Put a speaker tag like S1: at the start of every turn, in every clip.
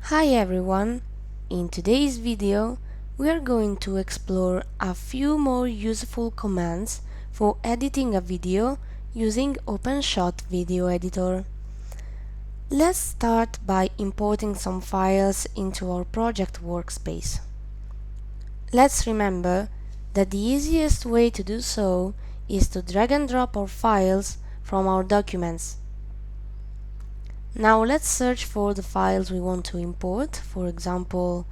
S1: Hi everyone! In today's video we are going to explore a few more useful commands for editing a video using OPENSHOT Video Editor. Let's start by importing some files into our project workspace. Let's remember that the easiest way to do so is to drag and drop our files from our documents. Now let's search for the files we want to import. For example,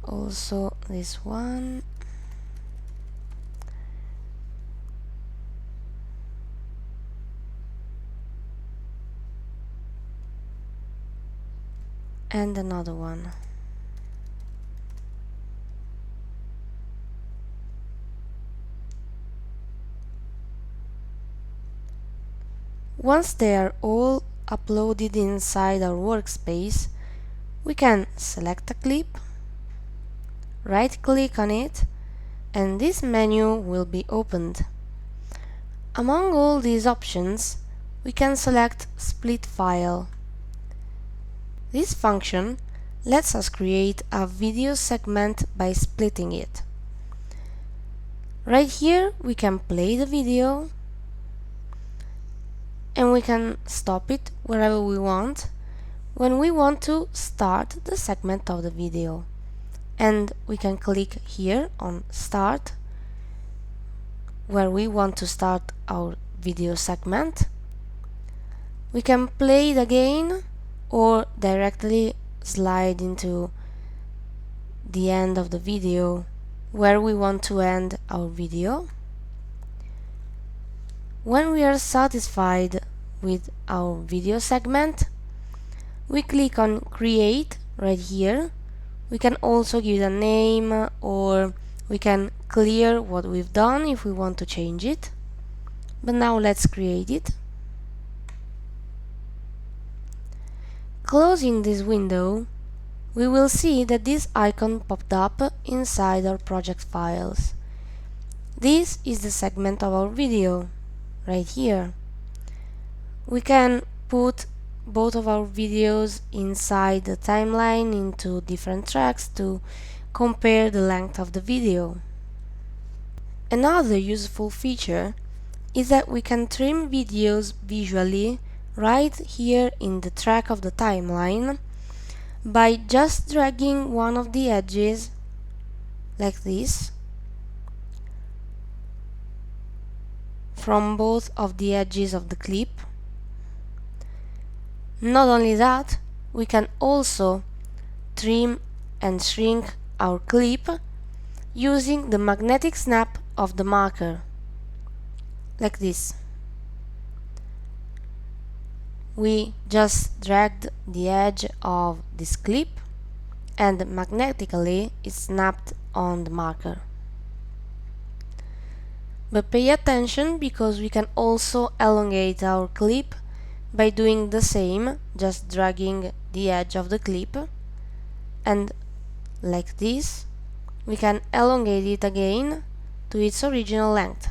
S1: also this one, and another one. Once they are all uploaded inside our workspace, we can select a clip, right-click on it, and this menu will be opened. Among all these options, we can select Split File. This function lets us create a video segment by splitting it. Right here, we can play the video, and we can stop it wherever we want when we want to start the segment of the video. And we can click here on Start, where we want to start our video segment. We can play it again or directly slide into the end of the video where we want to end our video. When we are satisfied with our video segment, we click on Create right here. We can also give it a name, or we can clear what we've done if we want to change it. But now let's create it. Closing this window, we will see that this icon popped up inside our project files. This is the segment of our video, right here. We can put both of our videos inside the timeline into different tracks to compare the length of the video. Another useful feature is that we can trim videos visually right here in the track of the timeline by just dragging one of the edges like this from both of the edges of the clip. Not only that, we can also trim and shrink our clip using the magnetic snap of the marker, like this. We just dragged the edge of this clip and magnetically it snapped on the marker. But pay attention, because we can also elongate our clip by doing the same, just dragging the edge of the clip, and like this we can elongate it again to its original length.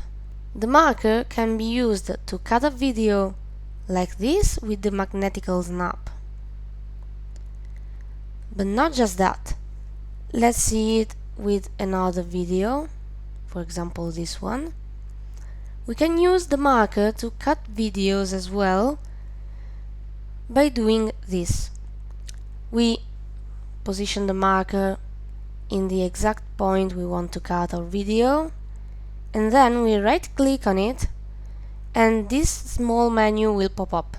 S1: The marker can be used to cut a video like this with the magnetical snap. But not just that. Let's see it with another video, for example this one. We can use the marker to cut videos as well by doing this. We position the marker in the exact point we want to cut our video, and then we right click on it and this small menu will pop up.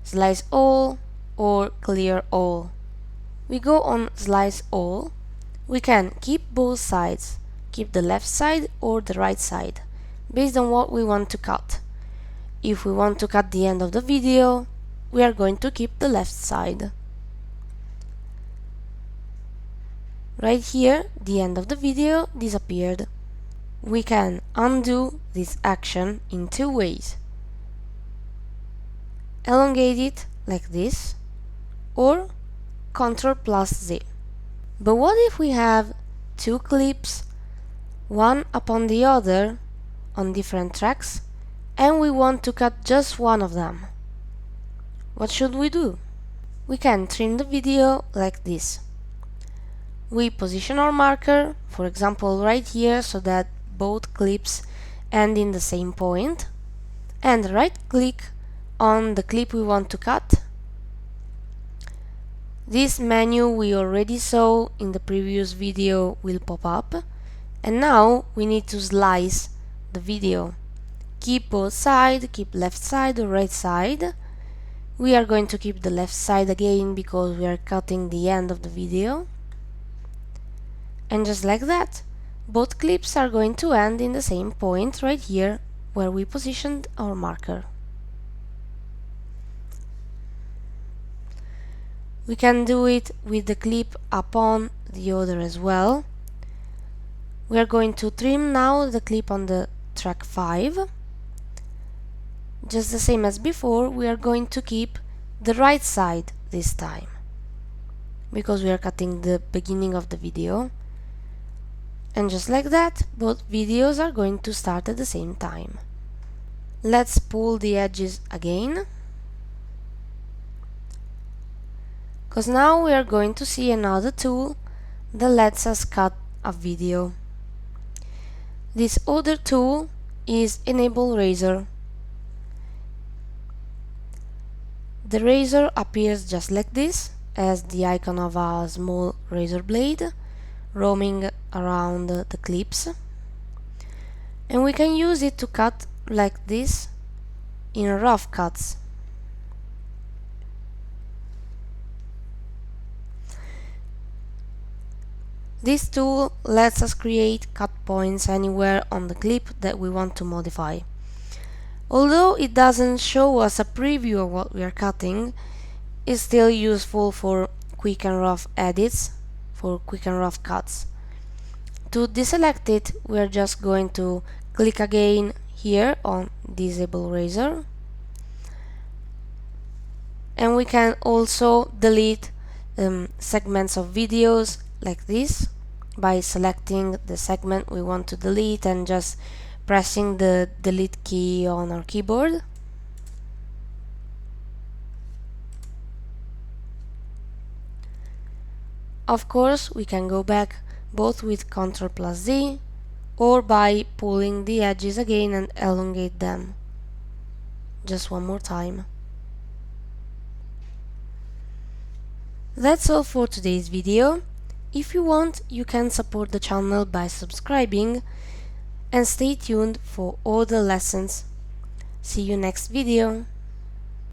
S1: Slice all or clear all. We go on Slice all. We can keep both sides, keep the left side or the right side, based on what we want to cut. If we want to cut the end of the video, we are going to keep the left side. Right here, the end of the video disappeared. We can undo this action in two ways. Elongate it like this, or Ctrl+Z. But what if we have two clips, one upon the other, on different tracks and we want to cut just one of them. What should we do? We can trim the video like this. We position our marker, for example right here, so that both clips end in the same point, and right click on the clip we want to cut. This menu we already saw in the previous video will pop up, and now we need to slice the video. Keep both sides, keep left side or right side. We are going to keep the left side again because we are cutting the end of the video. And just like that, both clips are going to end in the same point right here where we positioned our marker. We can do it with the clip upon the other as well. We are going to trim now the clip on the track 5. Just the same as before, we are going to keep the right side this time, because we are cutting the beginning of the video. And just like that, both videos are going to start at the same time. Let's pull the edges again, because now we are going to see another tool that lets us cut a video. This other tool is Enable Razor. The razor appears just like this, as the icon of a small razor blade roaming around the clips, and we can use it to cut like this in rough cuts. This tool lets us create cut points anywhere on the clip that we want to modify. Although it doesn't show us a preview of what we are cutting, it's still useful for quick and rough edits, for quick and rough cuts. To deselect it, we are just going to click again here on Disable Razor, and we can also delete segments of videos like this by selecting the segment we want to delete and just pressing the delete key on our keyboard. Of course, we can go back both with Ctrl+Z or by pulling the edges again and elongate them. Just one more time. That's all for today's video. If you want, you can support the channel by subscribing, and stay tuned for all the lessons. See you next video.